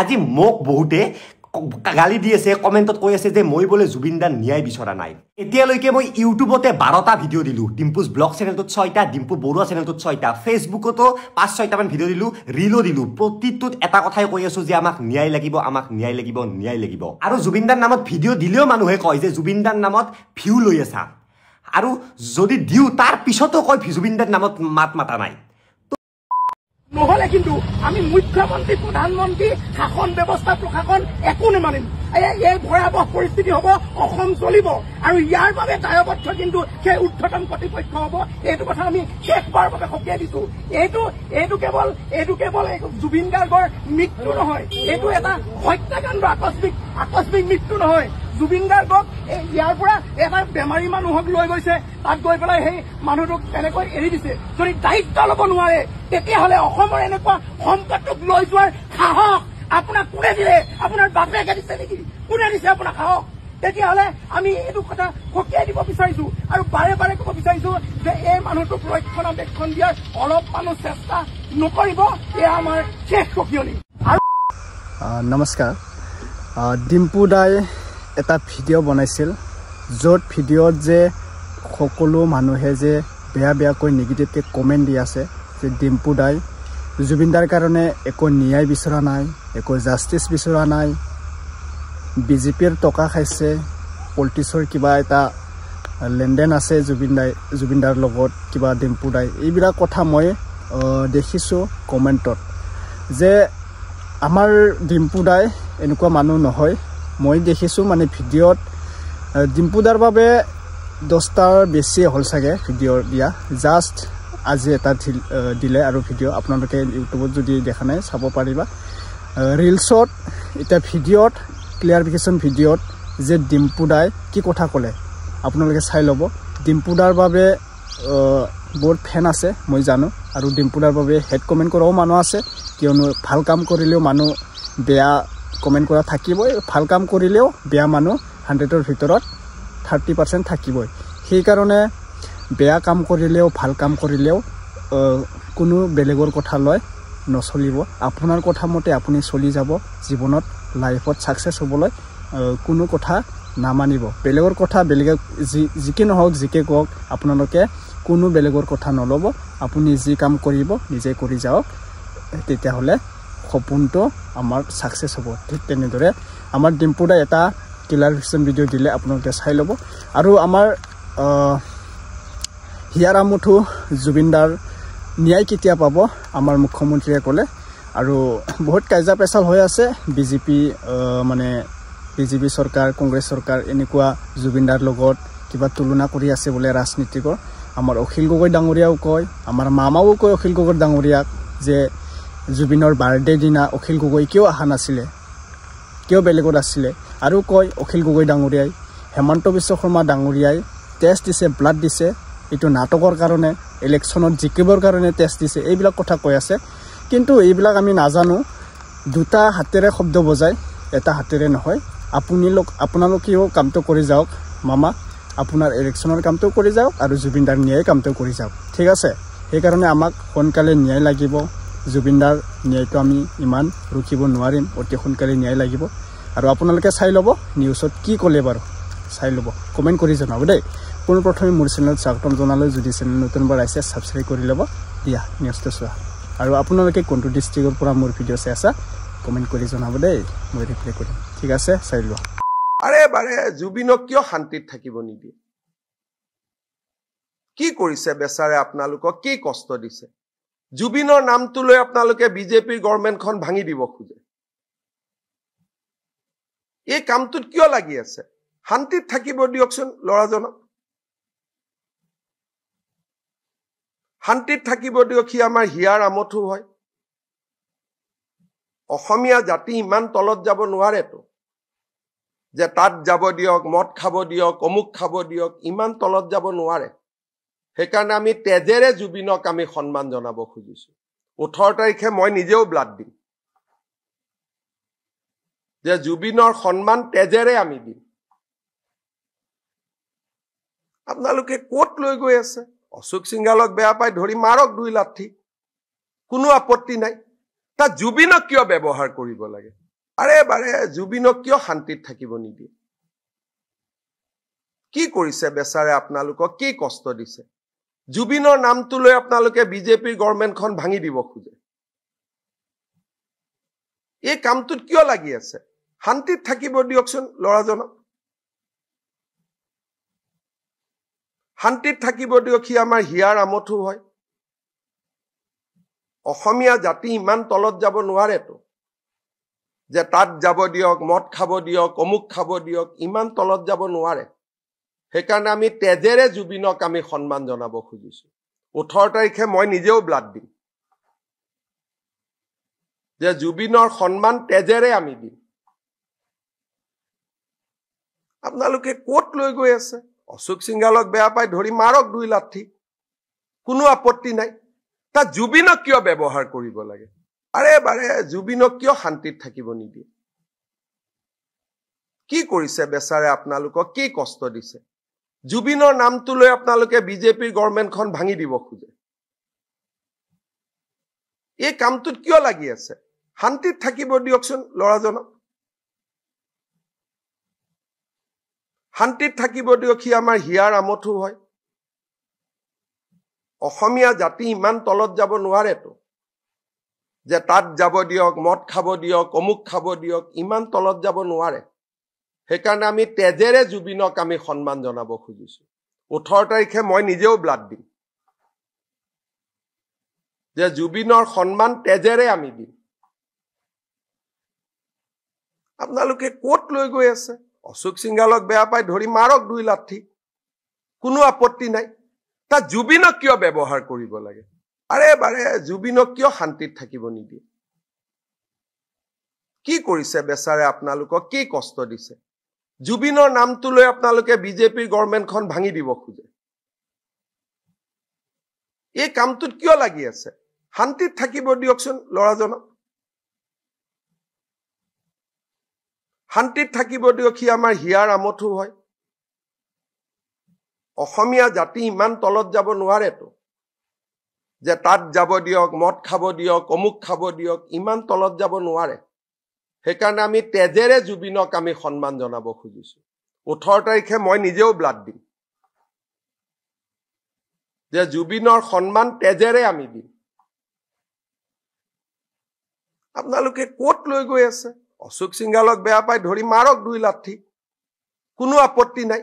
আজি মোক বহুতে গালি দি আছে কমেন্টত কৈ আছে যে মই বলে জুবিনদাৰ ন্যায় বিচৰা নাই এতিয়ালৈকে মই ইউটিউবতে 12টা ভিডিও দিলো ডিম্পুজ ব্লগ চেনেলটোত 6টা ডিম্পু বৰুৱা চেনেলটোত 6টা ফেসবুকতো 5-6টা মান ভিডিও দিলো ৰিলো দিলো প্ৰতিটোত এটা কথাই কৈ আছো যে আমাক ন্যায় লাগিব ন্যায় লাগিব আৰু জুবিনদাৰ নামত ভিডিও দিলেও মানুহে কয় যে জুবিনদাৰ নামত ভিউ লৈ আছা আৰু যদি দিউ তাৰ পিছতো কয় জুবিনদাৰ নামত মাত মাতা নাই নহলে কিন্তু আমি মুখ্যমন্ত্রী প্রধানমন্ত্রী শাসন ব্যবস্থা প্রশাসন একো নেমানিম এই ভয়াবহ পরিস্থিতি হব অসম চলিব আর ইয়ার বাবে দায়বদ্ধ কিন্তু সেই ঊর্ধ্বতন কর্তৃপক্ষ হব এইটো কথা আমি শেষবাৰ বাবে সকীয়াই দিছো এইটো কেৱল জুবিন গাৰ্গৰ মৃত্যু নহয় এইটো এটা হত্যাকাণ্ড আকস্মিক মৃত্যু নহয় জুবিন গাৰ্গক ইয়াৰ পৰা এটা বেমাৰী মানুহক লৈ গৈছে তাত গৈ পেলাই সেই মানুহটোক তেনেকৈ এৰি দিছে যদি দায়িত্ব ল'ব নোৱাৰে তেতিয়াহ'লে অসমৰ এনেকুৱা সম্পদটোক লৈ যোৱাৰ সাহস আপোনাক কোনে দিলে আপোনাৰ বাপেকে দিছে নেকি কোনে দিছে আপোনাক সাহস তেতিয়াহ'লে আমি এইটো কথা সকীয়াই দিব বিচাৰিছো আৰু বাৰে বাৰে ক'ব বিচাৰিছো যে এই মানুহটোক ৰক্ষণাবেক্ষণ দিয়াৰ অলপ মানুহ চেষ্টা নকৰিব এয়া আমাৰ শেষ সকিয়নি নমস্কাৰ ডিম্পু দাই এটা ভিডিও বনাইছিল য'ত ভিডিঅ'ত যে সকলো মানুহে যে বেয়াকৈ নেগেটিভকৈ কমেণ্ট দি আছে যে ডিম্পু দাই জুবিনদাৰ কাৰণে একো ন্যায় বিচৰা নাই একো জাষ্টিছ বিচৰা নাই বিজেপিৰ টকা খাইছে পলিটিক্সৰ কিবা এটা লেনদেন আছে জুবিনদাৰ লগত কিবা ডিম্পু দাই এইবিলাক কথা মই দেখিছোঁ কমেণ্টত যে আমাৰ ডিম্পু দাই এনেকুৱা মানুহ নহয় মই দেখিছোঁ মানে ভিডিঅ'ত ডিম্পুদাৰ বাবে 10টাৰ বেছি হ'ল চাগে ভিডিঅ' দিয়া জাষ্ট আজি এটা দিলে আৰু ভিডিঅ' আপোনালোকে ইউটিউবত যদি দেখা নাই চাব পাৰিবা ৰিলছত এটা ভিডিঅ'ত ক্লিয়াৰিফিকেশ্যন ভিডিঅ'ত যে ডিম্পুদাই কি কথা ক'লে আপোনালোকে চাই ল'ব ডিম্পুদাৰ বাবে বহুত ফেন আছে মই জানো আৰু ডিম্পুদাৰ বাবে হেড কমেণ্ট কৰাও মানুহ আছে কিয়নো ভাল কাম কৰিলেও মানুহ বেয়া কমেণ্ট কৰা থাকিবই ভাল কাম কৰিলেও বেয়া মানুহ 100ৰ ভিতৰত 30% থাকিবই সেইকাৰণে বেয়া কাম কৰিলেও ভাল কাম কৰিলেও কোনো বেলেগৰ কথা লৈ নচলিব আপোনাৰ কথা মতে আপুনি চলি যাব জীৱনত লাইফত সাকসেস হ'বলৈ কোনো কথা নামানিব বেলেগৰ কথা বেলেগে জিকে নহওক জিকে কক আপোনালোকে কোনো বেলেগৰ কথা নলব আপুনি যি কাম কৰিব নিজে কৰি যাওক তেতিয়াহলে সপোনটো আমাৰ সাকসেস হ'ব ঠিক তেনেদৰে আমাৰ ডিম্পুদাই এটা ক্লিয়াৰিফিকেশ্যন ভিডিঅ' দিলে আপোনালোকে চাই ল'ব আৰু আমাৰ হিয়াৰ আমঠু জুবিনদাৰ ন্যায় কেতিয়া পাব আমাৰ মুখ্যমন্ত্ৰীয়ে ক'লে আৰু বহুত কাইজা পেচাল হৈ আছে বিজেপি মানে বিজেপি চৰকাৰ কংগ্ৰেছ চৰকাৰ এনেকুৱা জুবিনদাৰ লগত কিবা তুলনা কৰি আছে বোলে ৰাজনীতিকৰ আমাৰ অখিল গগৈ ডাঙৰীয়াও কয় আমাৰ মামাও কয় অখিল গগৈ ডাঙৰীয়াক যে জুবিনৰ বাৰ্থডে দিনা অখিল গগৈ কিয় অহা নাছিলে কিয় বেলেগত আছিলে আৰু কয় অখিল গগৈ ডাঙৰীয়াই হেমন্ত বিশ্ব শৰ্মা ডাঙৰীয়াই টেষ্ট দিছে ব্লাড দিছে এটো নাটকৰ কাৰণে ইলেকশ্যনত জিকিবৰ কাৰণে টেষ্ট দিছে এইবিলাক কথা কৈ আছে কিন্তু এইবিলাক আমি নাজানো দুটা হাতেৰে শব্দ বজায় এটা হাতেৰে নহয় আপোনালোকেও কামটো কৰি যাওক মামা আপোনাৰ ইলেকশ্যনৰ কামটো কৰি যাওক আৰু জুবিনদাৰ ন্যায় কামটো কৰি যাওক ঠিক আছে সেইকাৰণে আমাক সোনকালে ন্যায় লাগিব জুবিনদাৰ ন্যায়টো আমি ইমান ৰখিব নোৱাৰিম অতি সোনকালে ন্যায় লাগিব আৰু আপোনালোকে চাই ল'ব নিউজত কি ক'লে বাৰু চাই ল'ব কমেণ্ট কৰি জনাব দেই পোনপ্ৰথমে মোৰ চেনেলত স্বাগতম জনালৈ যদি চেনেল নতুনবাৰ আহিছে সাবস্ক্ৰাইব কৰি ল'ব দিয়া নিউজটো চোৱা আৰু আপোনালোকে কোনটো ডিষ্ট্ৰিক্টৰ পৰা মোৰ ভিডিঅ' চাই আছা কমেণ্ট কৰি জনাব দেই মই ৰিপ্লাই কৰিম ঠিক আছে চাই লোৱা আৰে বাৰে জুবিনক কিয় শান্তিত থাকিব নিদিয়ে কি কৰিছে বেচাৰে আপোনালোকক কি কষ্ট দিছে জুবিনৰ নামটো লৈ আপোনালোকে বিজেপিৰ গভৰ্ণমেণ্টখন ভাঙি দিব খোজে এই কামটোত কিয় লাগি আছে শান্তিত থাকিব দিয়কচোন ল'ৰাজনক শান্তিত থাকিব দিয়ক সি আমাৰ হিয়াৰ আমঠু হয় অসমীয়া জাতি ইমান তলত যাব নোৱাৰেতো যে তাত যাব দিয়ক মদ খাব দিয়ক অমুক খাব দিয়ক ইমান তলত যাব নোৱাৰে সেইকাৰণে আমি তেজেৰে জুবিনক আমি সন্মান জনাব খুজিছো 18 তাৰিখে মই নিজেও ব্লাড দিম যে জুবিনৰ সন্মান তেজেৰে আমি দিম আপোনালোকে কোট লৈ গৈ আছে অশোক সিংহালক বেয়া পাই ধৰি মাৰক 2 লাঠি কোনো আপত্তি নাই তা জুবিনক কিয় ব্যৱহাৰ কৰিব লাগে আৰে বাৰে জুবিনক কিয় শান্তিত থাকিব নিদিয়ে কি কৰিছে বেচাৰে আপোনালোকক কি কষ্ট দিছে জুবিনৰ নামটো লৈ আপোনালোকে বিজেপিৰ গভৰ্ণমেণ্টখন ভাঙি দিব খোজে এই কামটোত কিয় লাগি আছে শান্তিত থাকিব দিয়কচোন লৰাজনক শান্তিত থাকিব দিয়ক সি আমাৰ হিয়াৰ আমঠু হয় অসমীয়া জাতি ইমান তলত যাব নোৱাৰেতো যে তাত যাব দিয়ক মদ খাব দিয়ক অমুক খাব দিয়ক ইমান তলত যাব নোৱাৰে সেইকাৰণে আমি তেজেৰে জুবিনক আমি সন্মান জনাব খুজিছো 18 তাৰিখে মই নিজেও ব্লাড দিম যে জুবিনৰ সন্মান তেজেৰে আমি দিম আপোনালোকে কোট লৈ গৈ আছে অশোক সিংহালক বেয়া পাই ধৰি মাৰক 2 লাঠি কোনো আপত্তি নাই তা জুবিনক কিয় ব্যৱহাৰ কৰিব লাগে আৰে বাৰে জুবিনক কিয় শান্তিত থাকিব নিদিয়ে কি কৰিছে বেচাৰে আপোনালোকক কি কষ্ট দিছে জুবিনৰ নামটো লৈ আপোনালোকে বিজেপিৰ গভৰ্ণমেণ্টখন ভাঙি দিব খোজে এই কামটোত কিয় লাগি আছে শান্তিত থাকিব দিয়কচোন লৰাজনক শান্তিত থাকিব দিয়ক সি আমাৰ হিয়াৰ আমঠু হয় অসমীয়া জাতি ইমান তলত যাব নোৱাৰেতো যে তাত যাব দিয়ক মদ খাব দিয়ক অমুক খাব দিয়ক ইমান তলত যাব নোৱাৰে সেইকাৰণে আমি তেজেৰে জুবিনক আমি সন্মান জনাব খুজিছো 18 তাৰিখে মই নিজেও ব্লাড দিম যে জুবিনৰ সন্মান তেজেৰে আমি দিম আপোনালোকে কোট লৈ গৈ আছে অশোক সিংহালক বেয়া পাই ধৰি মাৰক 2 লাঠি কোনো আপত্তি নাই তা জুবিনক কিয় ব্যৱহাৰ কৰিব লাগে আৰে বাৰে জুবিনক কিয় শান্তিত থাকিব নিদিয়ে কি কৰিছে বেচাৰে আপোনালোকক কি কষ্ট দিছে জুবিনৰ নামটো লৈ আপোনালোকে বিজেপিৰ গভৰ্ণমেণ্টখন ভাঙি দিব খোজে এই কামটোত কিয় লাগি আছে শান্তিত থাকিব দিয়কচোন লৰাজনক শান্তিত থাকিব দিয়ক সি আমাৰ হিয়াৰ আমঠু হয় অসমীয়া জাতি ইমান তলত যাব নোৱাৰেতো যে তাত যাব দিয়ক মদ খাব দিয়ক অমুক খাব দিয়ক ইমান তলত যাব নোৱাৰে সেইকাৰণে আমি তেজেৰে জুবিনক আমি সন্মান জনাব খুজিছো 18 তাৰিখে মই নিজেও ব্লাড দিম যে জুবিনৰ সন্মান তেজেৰে আমি দিম আপোনালোকে কোট লৈ গৈ আছে অশোক সিংহালক বেয়া পাই ধৰি মাৰক 2 লাঠি কোনো আপত্তি নাই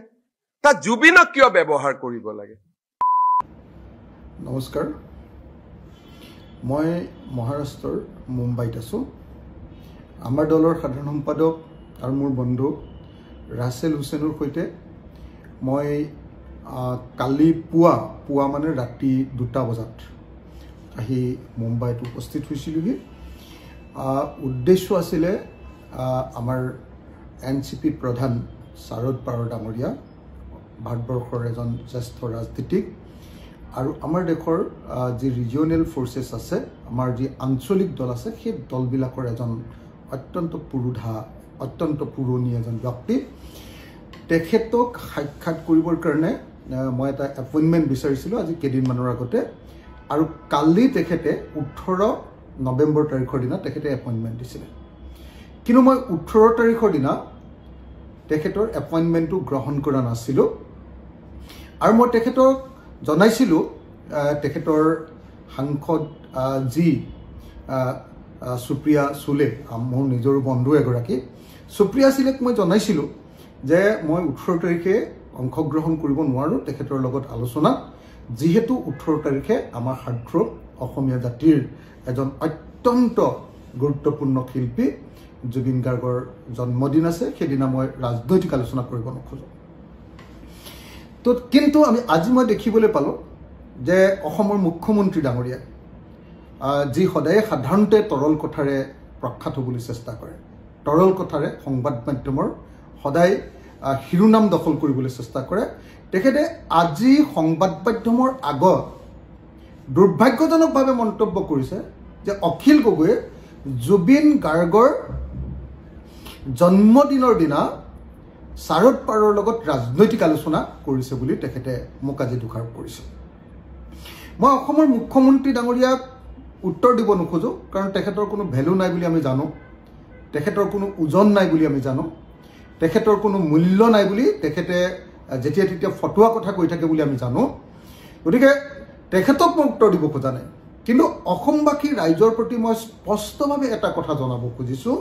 তা জুবিনক কিয় ব্যৱহাৰ কৰিব লাগে নমস্কাৰ মই মহাৰাষ্ট্ৰৰ মুম্বাইত আছো আমাৰ দলৰ সাধাৰণ সম্পাদক আৰু মোৰ বন্ধু ৰাছেল হুছেইনৰ সৈতে মই কালি পুৱা মানে ৰাতি 2টা বজাত আহি মুম্বাইত উপস্থিত হৈছিলোহি উদ্দেশ্য আছিলে আমাৰ NCP প্ৰধান শাৰদ পাৱাৰ ডাঙৰীয়া ভাৰতবৰ্ষৰ এজন জ্যেষ্ঠ ৰাজনীতিক আৰু আমাৰ দেশৰ যি ৰিজিয়নেল ফৰ্চেছ আছে আমাৰ যি আঞ্চলিক দল আছে সেই দলবিলাকৰ এজন অত্যন্ত পুৰণি এজন ব্যক্তি তেখেতক সাক্ষাৎ কৰিবৰ কাৰণে মই এটা এপইণ্টমেণ্ট বিচাৰিছিলোঁ আজি কেইদিনমানৰ আগতে আৰু কালি তেখেতে 18 নৱেম্বৰ তাৰিখৰ দিনা তেখেতে এপইণ্টমেণ্ট দিছিলে কিন্তু মই 18 তাৰিখৰ দিনা তেখেতৰ এপইণ্টমেণ্টটো গ্ৰহণ কৰা নাছিলোঁ আৰু মই তেখেতক জনাইছিলোঁ তেখেতৰ সাংসদ যি সুপ্ৰিয়া সুলে মোৰ নিজৰ বন্ধু এগৰাকী সুপ্ৰিয়া সুলেক মই জনাইছিলোঁ যে মই 18 তাৰিখে অংশগ্ৰহণ কৰিব নোৱাৰোঁ তেখেতৰ লগত আলোচনা যিহেতু 18 তাৰিখে আমাৰ সাৰ্থ অসমীয়া জাতিৰ এজন অত্যন্ত গুৰুত্বপূৰ্ণ শিল্পী জুবিন গাৰ্গৰ জন্মদিন আছে সেইদিনা মই ৰাজনৈতিক আলোচনা কৰিব নোখোজো তো কিন্তু আজি মই দেখিবলৈ পালোঁ যে অসমৰ মুখ্যমন্ত্ৰী ডাঙৰীয়া যি সদায় সাধাৰণতে তৰল কথাৰে প্ৰখ্যাত হ'বলৈ চেষ্টা কৰে তৰল কথাৰে সংবাদ মাধ্যমৰ সদায় শিৰোনাম দখল কৰিবলৈ চেষ্টা কৰে তেখেতে আজি সংবাদ মাধ্যমৰ আগত দুৰ্ভাগ্যজনকভাৱে মন্তব্য কৰিছে যে অখিল গগৈয়ে জুবিন গাৰ্গৰ জন্মদিনৰ দিনা শাৰদ পাৱাৰৰ লগত ৰাজনৈতিক আলোচনা কৰিছে বুলি তেখেতে মোক আজি দোষাৰোপ কৰিছে মই অসমৰ মুখ্যমন্ত্ৰী ডাঙৰীয়াক উত্তৰ দিব নোখোজো কাৰণ তেখেতৰ কোনো ভ্যালু নাই বুলি আমি জানো তেখেতৰ কোনো ওজন নাই বুলি আমি জানো তেখেতৰ কোনো মূল্য নাই বুলি তেখেতে যেতিয়া তেতিয়া ফটোৱা কথা কৈ থাকে বুলি আমি জানো গতিকে তেখেতক মই উত্তৰ দিব খোজা নাই কিন্তু অসমবাসী ৰাইজৰ প্ৰতি মই স্পষ্টভাৱে এটা কথা জনাব খুজিছো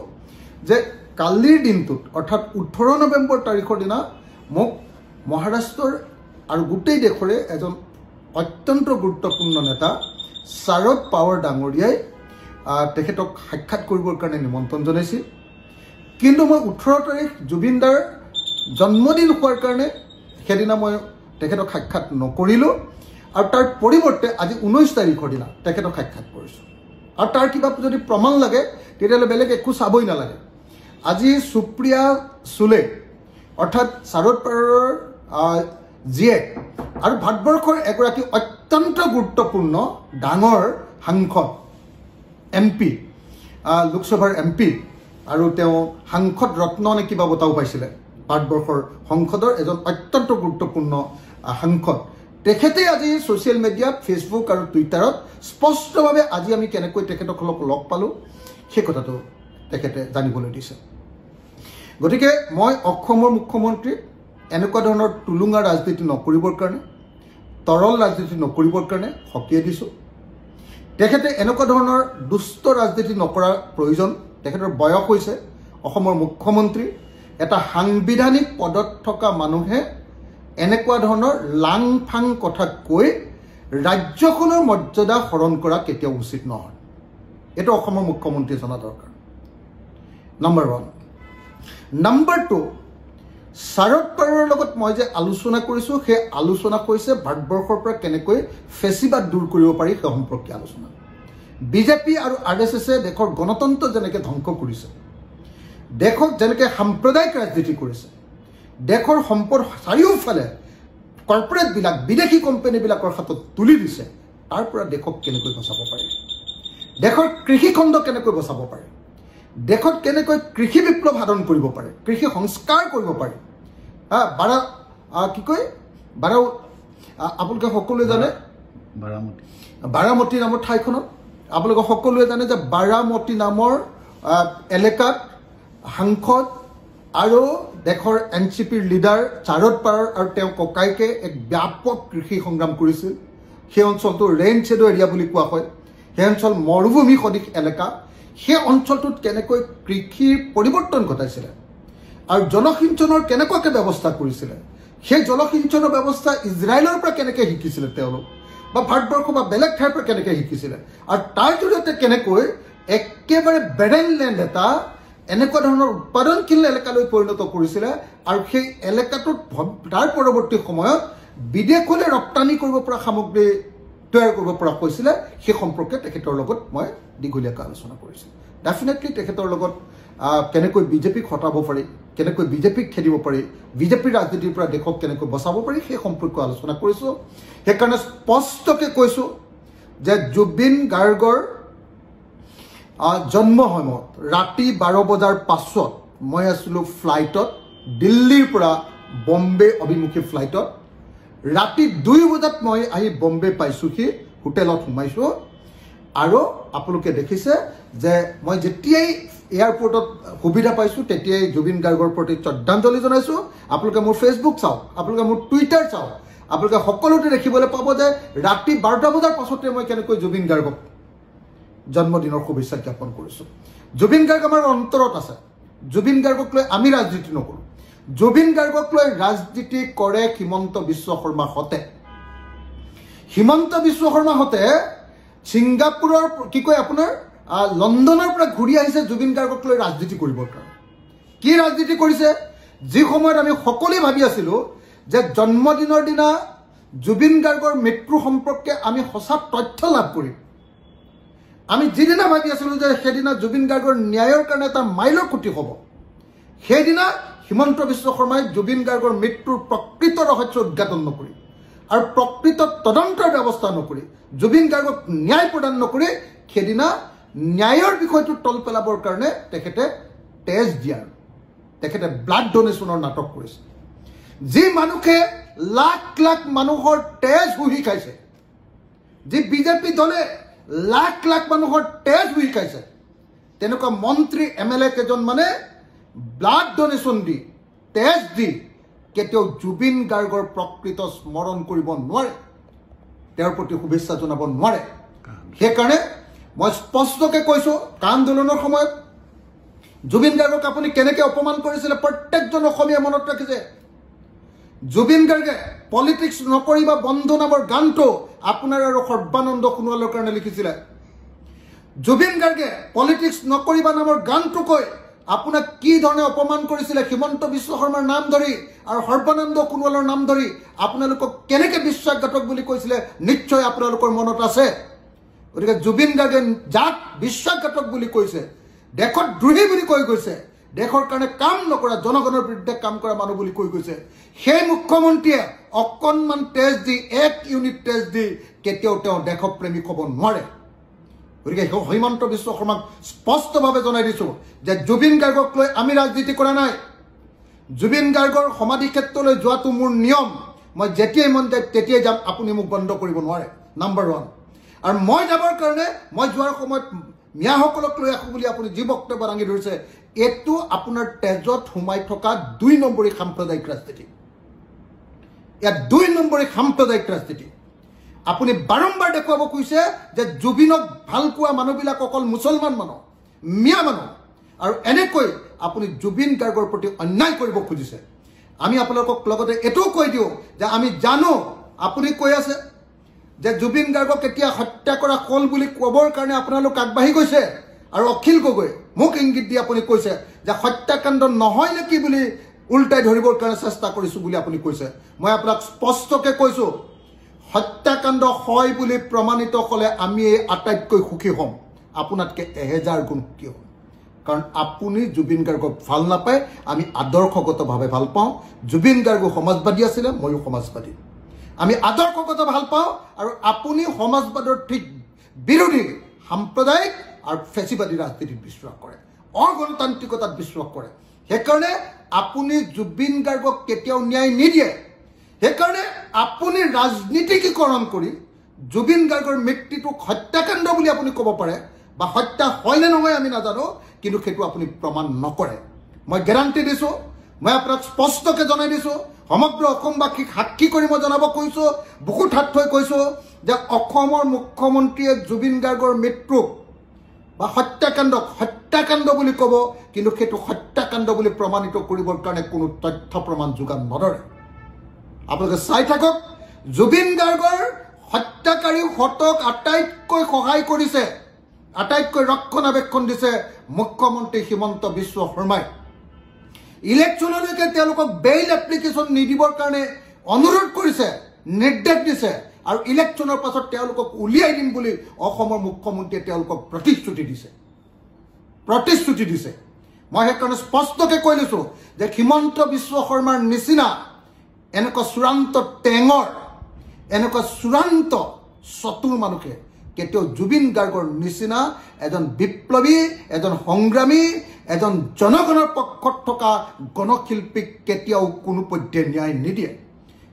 যে কালিৰ দিনটোত অৰ্থাৎ 18 নৱেম্বৰ তাৰিখৰ দিনা মোক মহাৰাষ্ট্ৰৰ আৰু গোটেই দেশৰে এজন অত্যন্ত গুৰুত্বপূৰ্ণ নেতা শাৰদ পাৱাৰ ডাঙৰীয়াই তেখেতক সাক্ষাৎ কৰিবৰ কাৰণে নিমন্ত্ৰণ জনাইছিল কিন্তু মই 18 তাৰিখ জুবিনদাৰ জন্মদিন হোৱাৰ কাৰণে সেদিনা মই তেখেতক সাক্ষাৎ নকৰিলোঁ আৰু তাৰ পৰিৱৰ্তে আজি 19 তাৰিখৰ দিনা তেখেতক সাক্ষাৎ কৰিছোঁ আৰু তাৰ কিবা যদি প্ৰমাণ লাগে তেতিয়াহ'লে বেলেগ একো চাবই নালাগে আজি সুপ্ৰিয়া সুলে অৰ্থাৎ শাৰদ পাৱাৰৰ জীয়েক আৰু ভাৰতবৰ্ষৰ এগৰাকী অত্যন্ত গুৰুত্বপূৰ্ণ ডাঙৰ সাংসদ এমপি লোকসভাৰ এমপি আৰু তেওঁ সাংসদ ৰত্ন নে কিবা বঁটাও পাইছিলে ভাৰতবৰ্ষৰ সংসদৰ এজন অত্যন্ত গুৰুত্বপূৰ্ণ সাংসদ তেখেতে আজি সোশ্যাল মিডিয়াত ফেসবুক আৰু টুইটাৰত স্পষ্টভাৱে আজি আমি কেনেকৈ তেখেতসকলক লগ পালোঁ সেই কথাটো তেখেতে জানিবলৈ দিছে গতিকে মই অসমৰ মুখ্যমন্ত্ৰী এনেকুৱা ধৰণৰ টুলুঙা ৰাজনীতি নকৰিবৰ কাৰণে তৰল ৰাজনীতি নকৰিবৰ কাৰণে সকীয়াই দিছোঁ তেখেতে এনেকুৱা ধৰণৰ দুষ্ট ৰাজনীতি নকৰাৰ প্ৰয়োজন তেখেতৰ বয়স হৈছে অসমৰ মুখ্যমন্ত্ৰী এটা সাংবিধানিক পদত থকা মানুহে এনেকুৱা ধৰণৰ লাং ফাং কথা কৈ ৰাজ্যখনৰ মৰ্যাদা হৰণ কৰা কেতিয়াও উচিত নহয় এটা অসমৰ মুখ্যমন্ত্ৰী জনা দৰকাৰ নম্বৰ 1 নম্বৰ 2 শাৰদ পাৱাৰৰ লগত মই যে আলোচনা কৰিছোঁ সেই আলোচনা কৈছে ভাৰতবৰ্ষৰ পৰা কেনেকৈ ফেচিবাদ দূৰ কৰিব পাৰি সেই সম্পৰ্কীয় আলোচনা বিজেপি আৰু আৰএছএছে দেশৰ গণতন্ত্ৰ যেনেকৈ ধ্বংস কৰিছে দেশক যেনেকৈ সাম্প্ৰদায়িক ৰাজনীতি কৰিছে দেশৰ সম্পদ চাৰিওফালে কৰ্পৰেটবিলাক বিদেশী কোম্পানীবিলাকৰ হাতত তুলি দিছে তাৰ পৰা দেশক কেনেকৈ বচাব পাৰি দেশৰ কৃষিখণ্ড কেনেকৈ বচাব পাৰি দেশত কেনেকৈ কৃষি বিপ্লৱ সাধন কৰিব পাৰে কৃষি সংস্কাৰ কৰিব পাৰে কি কয় আপোনালোকে সকলোৱে জানে বাৰামতি নামৰ ঠাইখনত আপোনালোকে সকলোৱে জানে যে বাৰামতি নামৰ এলেকাত সাংসদ আৰু দেশৰ এনচিপিৰ লিডাৰ শাৰদ পাৱাৰ আৰু তেওঁ ককাইকে এক ব্যাপক কৃষি সংগ্ৰাম কৰিছিল সেই অঞ্চলটো ৰেইন শ্বেডো এৰিয়া বুলি কোৱা হয় সেই অঞ্চল মৰুভূমি সদৃশ এলেকা সেই অঞ্চলটোত কেনেকৈ কৃষিৰ পৰিৱৰ্তন ঘটাইছিলে আৰু জলসিঞ্চনৰ কেনেকুৱাকৈ ব্যৱস্থা কৰিছিলে সেই জলসিঞ্চনৰ ব্যৱস্থা ইজৰাইলৰ পৰা কেনেকৈ শিকিছিলে তেওঁলোক বা ভাৰতবৰ্ষ বা বেলেগ ঠাইৰ পৰা কেনেকৈ শিকিছিলে আৰু তাৰ জৰিয়তে কেনেকৈ একেবাৰে বেৰেন লেণ্ড এটা এনেকুৱা ধৰণৰ উৎপাদনশীল এলেকালৈ পৰিণত কৰিছিলে আৰু সেই এলেকাটোত তাৰ পৰৱৰ্তী সময়ত বিদেশলৈ ৰপ্তানি কৰিব পৰা সামগ্ৰী তৈয়াৰ কৰিব পৰা হৈছিলে সেই সম্পৰ্কে তেখেতৰ লগত মই দীঘলীয়াকৈ আলোচনা কৰিছোঁ ডেফিনেটলি তেখেতৰ লগত কেনেকৈ বিজেপিক হটাব পাৰি কেনেকৈ বিজেপিক খেদিব পাৰি বিজেপিৰ ৰাজনীতিৰ পৰা দেশক কেনেকৈ বচাব পাৰি সেই সম্পৰ্কে আলোচনা কৰিছোঁ সেইকাৰণে স্পষ্টকৈ কৈছোঁ যে জুবিন গাৰ্গৰ জন্ম সময়ত ৰাতি 12 বজাৰ পাছত মই আছিলোঁ ফ্লাইটত দিল্লীৰ পৰা বম্বে অভিমুখী ফ্লাইটত ৰাতি 2 বজাত মই আহি বম্বে পাইছোঁহি হোটেলত সোমাইছোঁ আৰু আপোনালোকে দেখিছে যে মই যেতিয়াই এয়াৰপোৰ্টত সুবিধা পাইছোঁ তেতিয়াই জুবিন গাৰ্গৰ প্ৰতি শ্ৰদ্ধাঞ্জলি জনাইছোঁ আপোনালোকে মোৰ ফেচবুক চাওক আপোনালোকে মোৰ টুইটাৰ চাওক আপোনালোকে সকলোতে দেখিবলৈ পাব যে ৰাতি 12 বজাৰ পাছতে মই কেনেকৈ জুবিন গাৰ্গক জন্মদিনৰ শুভেচ্ছা জ্ঞাপন কৰিছোঁ জুবিন গাৰ্গ আমাৰ অন্তৰত আছে জুবিন গাৰ্গক লৈ আমি ৰাজনীতি নকৰোঁ জুবিন গাৰ্গক লৈ ৰাজনীতি কৰে হিমন্ত বিশ্ব শৰ্মাহঁতে হিমন্ত বিশ্ব শৰ্মাহঁতে ছিংগাপুৰৰ কি কয় আপোনাৰ লণ্ডনৰ পৰা ঘূৰি আহিছে জুবিন গাৰ্গক লৈ ৰাজনীতি কৰিবৰ কাৰণে কি ৰাজনীতি কৰিছে যি সময়ত আমি সকলোৱে ভাবি আছিলোঁ যে জন্মদিনৰ দিনা জুবিন গাৰ্গৰ মৃত্যু সম্পৰ্কে আমি সঁচা তথ্য লাভ কৰিম আমি যিদিনা ভাবি আছিলোঁ যে সেইদিনা জুবিন গাৰ্গৰ ন্যায়ৰ কাৰণে এটা মাইলৰ খুঁটি হ'ব সেইদিনা হিমন্ত বিশ্ব শৰ্মাই জুবিন গাৰ্গৰ মৃত্যুৰ প্ৰকৃত ৰহস্য উদ্ঘাটন নকৰি আৰু প্ৰকৃত তদন্তৰ ব্যৱস্থা নকৰি জুবিন গাৰ্গক ন্যায় প্ৰদান নকৰি সেইদিনা ন্যায়ৰ বিষয়টো তল পেলাবৰ কাৰণে তেখেতে তেজ দিয়াৰ তেখেতে ব্লাড ডোনেশ্যনৰ নাটক কৰিছে যি মানুহে লাখ লাখ মানুহৰ তেজ শুহি খাইছে যি বিজেপি দলে লাখ লাখ মানুহৰ তেজ উইকাইছে তেনেকুৱা মন্ত্ৰী MLA কেজন মানে ব্লাড ডোনেশ্যন দি তেজ দি কেতিয়াও জুবিন গাৰ্গৰ প্ৰকৃত স্মৰণ কৰিব নোৱাৰে তেওঁৰ প্ৰতি শুভেচ্ছা জনাব নোৱাৰে সেইকাৰণে মই স্পষ্টকৈ কৈছো আন্দোলনৰ সময়ত জুবিন গাৰ্গক আপুনি কেনেকৈ অপমান কৰিছিলে প্ৰত্যেকজন অসমীয়া মনত ৰাখিছে জুবিন গাৰ্গে পলিটিক্স নকৰিবা বন্ধ নামৰ গানটো আপোনাৰ আৰু সৰ্বানন্দ সোণোৱালৰ কাৰণে লিখিছিলে জুবিন গাৰ্গে পলিটিক্স নকৰিবা নামৰ গানটো কৈ আপোনাক কি ধৰণে অপমান কৰিছিলে হিমন্ত বিশ্ব শৰ্মাৰ নাম ধৰি আৰু সৰ্বানন্দ সোণোৱালৰ নাম ধৰি আপোনালোকক কেনেকৈ বিশ্বাসঘাতক বুলি কৈছিলে নিশ্চয় আপোনালোকৰ মনত আছে গতিকে জুবিন গাৰ্গে যাক বিশ্বাসঘাতক বুলি কৈছে দেশত দ্ৰোহী বুলি কৈ গৈছে দেশৰ কাৰণে কাম নকৰা জনগণৰ বিৰুদ্ধে কাম কৰা মানুহ বুলি কৈ গৈছে সেই মুখ্যমন্ত্ৰীয়ে অকণমান তেজ দি 1 ইউনিট তেজ দি কেতিয়াও তেওঁ দেশপ্ৰেমিক হ'ব নোৱাৰে গতিকে হিমন্ত বিশ্ব শৰ্মাক স্পষ্টভাৱে জনাই দিছোঁ যে জুবিন গাৰ্গক লৈ আমি ৰাজনীতি কৰা নাই জুবিন গাৰ্গৰ সমাধি ক্ষেত্ৰলৈ যোৱাটো মোৰ নিয়ম মই যেতিয়াই মন যায় তেতিয়াই যাম আপুনি মোক বন্ধ কৰিব নোৱাৰে নাম্বাৰ 1 আৰু মই যাবৰ কাৰণে মই যোৱাৰ সময়ত মিয়াসকলক লৈ আহোঁ বুলি আপুনি যি বক্তব্য দাঙি ধৰিছে এইটো আপোনাৰ তেজত সোমাই থকা 2 নম্বৰী সাম্প্ৰদায়িক ৰাজনীতি ইয়াত 2 নম্বৰী সাম্প্ৰদায়িক ৰাজনীতি আপুনি বাৰম্বাৰ দেখুৱাব কৈছে যে জুবিনক ভাল পোৱা মানুহবিলাক অকল মুছলমান মানুহ মিয়া মানুহ আৰু এনেকৈ আপুনি জুবিন গাৰ্গৰ প্ৰতি অন্যায় কৰিব খুজিছে আমি আপোনালোকক লগতে এটো কৈ দিওঁ যে আমি জানো আপুনি কৈ আছে যে জুবিন গাৰ্গক কেতিয়া হত্যা কৰা হ'ল বুলি ক'বৰ কাৰণে আপোনালোক আগবাঢ়ি গৈছে আৰু অখিল গগৈ মোক ইংগিত দি আপুনি কৈছে যে হত্যাকাণ্ড নহয় নেকি বুলি উল্টাই ধৰিবৰ কাৰণে চেষ্টা কৰিছোঁ বুলি আপুনি কৈছে মই আপোনাক স্পষ্টকৈ কৈছোঁ হত্যাকাণ্ড হয় বুলি প্ৰমাণিত হ'লে আমি আটাইতকৈ সুখী হ'ম আপোনাতকৈ 1000 গুণ সুখী হ'ম কাৰণ আপুনি জুবিন গাৰ্গক ভাল নাপায় আমি আদৰ্শগতভাৱে ভাল পাওঁ জুবিন গাৰ্গ সমাজবাদী আছিলে ময়ো সমাজবাদী আমি আদৰ্শগত ভাল পাওঁ আৰু আপুনি সমাজবাদৰ ঠিক বিৰোধী সাম্প্ৰদায়িক আৰু ফেচিবাদী ৰাজনীতিত বিশ্বাস কৰে অগণতান্ত্ৰিকতাত বিশ্বাস কৰে সেইকাৰণে আপুনি জুবিন গাৰ্গক কেতিয়াও ন্যায় নিদিয়ে সেইকাৰণে আপুনি ৰাজনীতিকীকৰণ কৰি জুবিন গাৰ্গৰ মৃত্যুটোক হত্যাকাণ্ড বুলি আপুনি ক'ব পাৰে বা হত্যা হয় নে নহয় আমি নাজানো কিন্তু সেইটো আপুনি প্ৰমাণ নকৰে মই গেৰাণ্টি দিছোঁ মই আপোনাক স্পষ্টকৈ জনাই দিছোঁ সমগ্ৰ অসমবাসীক সাক্ষী কৰি মই জনাব কৈছোঁ বহুত হাত থৈ কৈছোঁ যে অসমৰ মুখ্যমন্ত্ৰীয়ে জুবিন গাৰ্গৰ মৃত্যুক বা হত্যাকাণ্ড বুলি ক'ব কিন্তু সেইটো হত্যাকাণ্ড বুলি প্ৰমাণিত কৰিবৰ কাৰণে কোনো তথ্য প্ৰমাণ যোগান নধৰে আপোনালোকে চাই থাকক জুবিন গাৰ্গৰ হত্যাকাৰী হতক আটাইতকৈ সহায় কৰিছে আটাইতকৈ ৰক্ষণাবেক্ষণ দিছে মুখ্যমন্ত্ৰী হিমন্ত বিশ্ব শৰ্মাই ইলেকশ্যনলৈকে তেওঁলোকক বেইল এপ্লিকেশ্যন নিদিবৰ কাৰণে অনুৰোধ কৰিছে নিৰ্দেশ দিছে আৰু ইলেকশ্যনৰ পাছত তেওঁলোকক উলিয়াই দিম বুলি অসমৰ মুখ্যমন্ত্ৰীয়ে তেওঁলোকক প্ৰতিশ্ৰুতি দিছে মই সেইকাৰণে স্পষ্টকৈ কৈ লৈছোঁ যে হিমন্ত বিশ্ব শৰ্মাৰ নিচিনা এনেকুৱা চূড়ান্ত টেঙৰ এনেকুৱা চূড়ান্ত চতুৰ মানুহে কেতিয়াও জুবিন গাৰ্গৰ নিচিনা এজন বিপ্লৱী এজন সংগ্ৰামী এজন জনগণৰ পক্ষত থকা গণশিল্পীক কেতিয়াও কোনো পধ্যে ন্যায় নিদিয়ে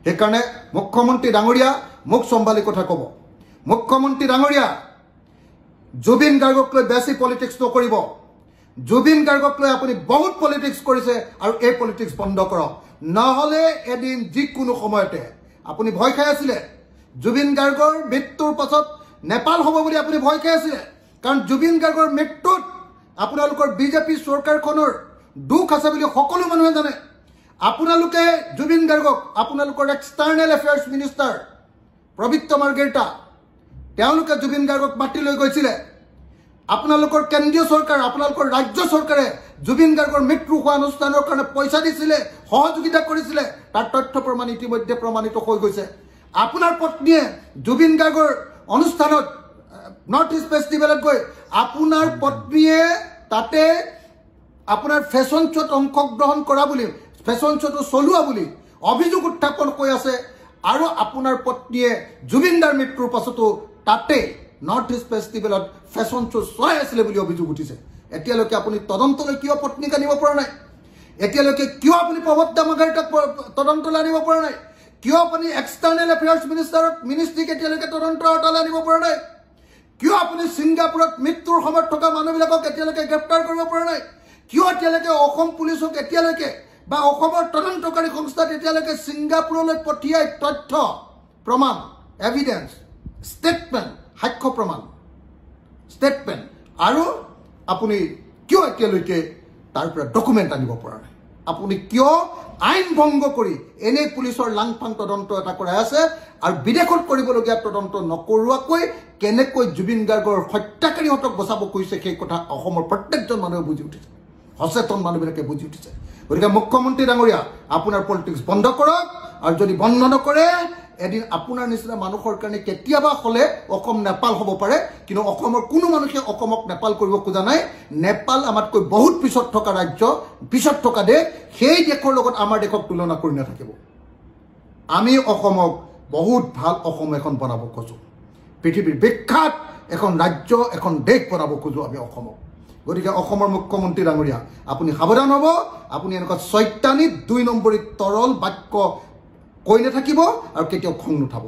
সেইকাৰণে মুখ্যমন্ত্ৰী ডাঙৰীয়া মোক চম্ভালি কথা ক'ব মুখ্যমন্ত্ৰী ডাঙৰীয়া জুবিন গাৰ্গক লৈ বেছি পলিটিক্স নকৰিব জুবিন গাৰ্গক লৈ আপুনি বহুত পলিটিক্স কৰিছে আৰু এই পলিটিক্স বন্ধ কৰক নহ'লে এদিন যিকোনো সময়তে আপুনি ভয় খাই আছিলে জুবিন গাৰ্গৰ মৃত্যুৰ পাছত নেপাল হ'ব বুলি আপুনি ভয় খাই আছিলে কাৰণ জুবিন গাৰ্গৰ মৃত্যুত আপোনালোকৰ বিজেপি চৰকাৰখনৰ দুখ আছে বুলি সকলো মানুহে জানে আপোনালোকে জুবিন গাৰ্গক আপোনালোকৰ এক্সটাৰ্নেল এফেয়াৰ্ছ মিনিষ্টাৰ প্ৰবিত্ৰ মাৰ্গেৰিটা তেওঁলোকে জুবিন গাৰ্গক মাতি লৈ গৈছিলে আপোনালোকৰ কেন্দ্ৰীয় চৰকাৰ আপোনালোকৰ ৰাজ্য চৰকাৰে জুবিন গাৰ্গৰ মৃত্যু হোৱা অনুষ্ঠানৰ কাৰণে পইচা দিছিলে সহযোগিতা কৰিছিলে তাৰ তথ্য প্ৰমাণ ইতিমধ্যে প্ৰমাণিত হৈ গৈছে আপোনাৰ পত্নীয়ে জুবিন গাৰ্গৰ অনুষ্ঠানত নৰ্থ ইষ্ট ফেষ্টিভেলত গৈ আপোনাৰ পত্নীয়ে তাতে আপোনাৰ ফেশ্বন শ্ব'ত অংশগ্ৰহণ কৰা বুলি ফেশ্বন শ্ব'টো চলোৱা বুলি অভিযোগ উত্থাপন হৈ আছে আৰু আপোনাৰ পত্নীয়ে জুবিন দাৰ মৃত্যুৰ পাছতো তাতে নৰ্থ ইষ্ট ফেষ্টিভেলত ফেশ্বন শ্ব' চলাই আছিলে বুলি অভিযোগ উঠিছে এতিয়ালৈকে আপুনি তদন্তলৈ কিয় পত্নীক আনিব পৰা নাই এতিয়ালৈকে কিয় আপুনি প্ৰবদ্ধ মাৰ্গেৰিটাক তদন্তলৈ আনিব পৰা নাই কিয় আপুনি এক্সটাৰ্নেল এফেয়াৰ্ছ মিনিষ্ট্ৰীক এতিয়ালৈকে তদন্তৰ আওতালৈ আনিব পৰা নাই কিয় আপুনি ছিংগাপুৰত মৃত্যুৰ সময়ত থকা মানুহবিলাকক এতিয়ালৈকে গ্ৰেপ্তাৰ কৰিব পৰা নাই কিয় এতিয়ালৈকে অসম পুলিচক এতিয়ালৈকে বা অসমৰ তদন্তকাৰী সংস্থাত এতিয়ালৈকে ছিংগাপুৰলৈ পঠিয়াই তথ্য প্ৰমাণ এভিডেন্স ষ্টেটমেণ্ট সাক্ষ্য প্ৰমাণ ষ্টেটমেণ্ট আৰু আপুনি কিয় এতিয়ালৈকে তাৰ পৰা ডকুমেণ্ট আনিব পৰা নাই আপুনি কিয় আইন ভংগ কৰি এনে পুলিচৰ লাংফাং তদন্ত এটা কৰাই আছে আৰু বিদেশত কৰিবলগীয়া তদন্ত নকৰোৱাকৈ কেনেকৈ জুবিন গাৰ্গৰ হত্যাকাৰীহঁতক বচাব কৈছে সেই কথা অসমৰ প্ৰত্যেকজন মানুহে বুজি উঠিছে সচেতন মানুহবিলাকে বুজি উঠিছে গতিকে মুখ্যমন্ত্ৰী ডাঙৰীয়া আপোনাৰ পলিটিক্স বন্ধ কৰক আৰু যদি বন্ধ নকৰে এদিন আপোনাৰ নিচিনা মানুহৰ কাৰণে কেতিয়াবা হলে অসম নেপাল হ'ব পাৰে কিন্তু অসমৰ কোনো মানুহে অসমক নেপাল কৰিব খোজা নাই নেপাল আমাতকৈ বহুত পিছত থকা ৰাজ্য পিছত থকা দেশ সেই দেশৰ লগত আমাৰ দেশক তুলনা কৰি নাথাকিব আমি অসমক বহুত ভাল অসম এখন বনাব খোজো পৃথিৱীৰ বিখ্যাত এখন ৰাজ্য এখন দেশ বনাব খোজো আমি অসমক গতিকে অসমৰ মুখ্যমন্ত্ৰী ডাঙৰীয়া আপুনি সাৱধান হ'ব আপুনি এনেকুৱা চৈতানিক 2 নম্বৰী তৰল বাক্য কৈ নাথাকিব আৰু কেতিয়াও খং নুঠাব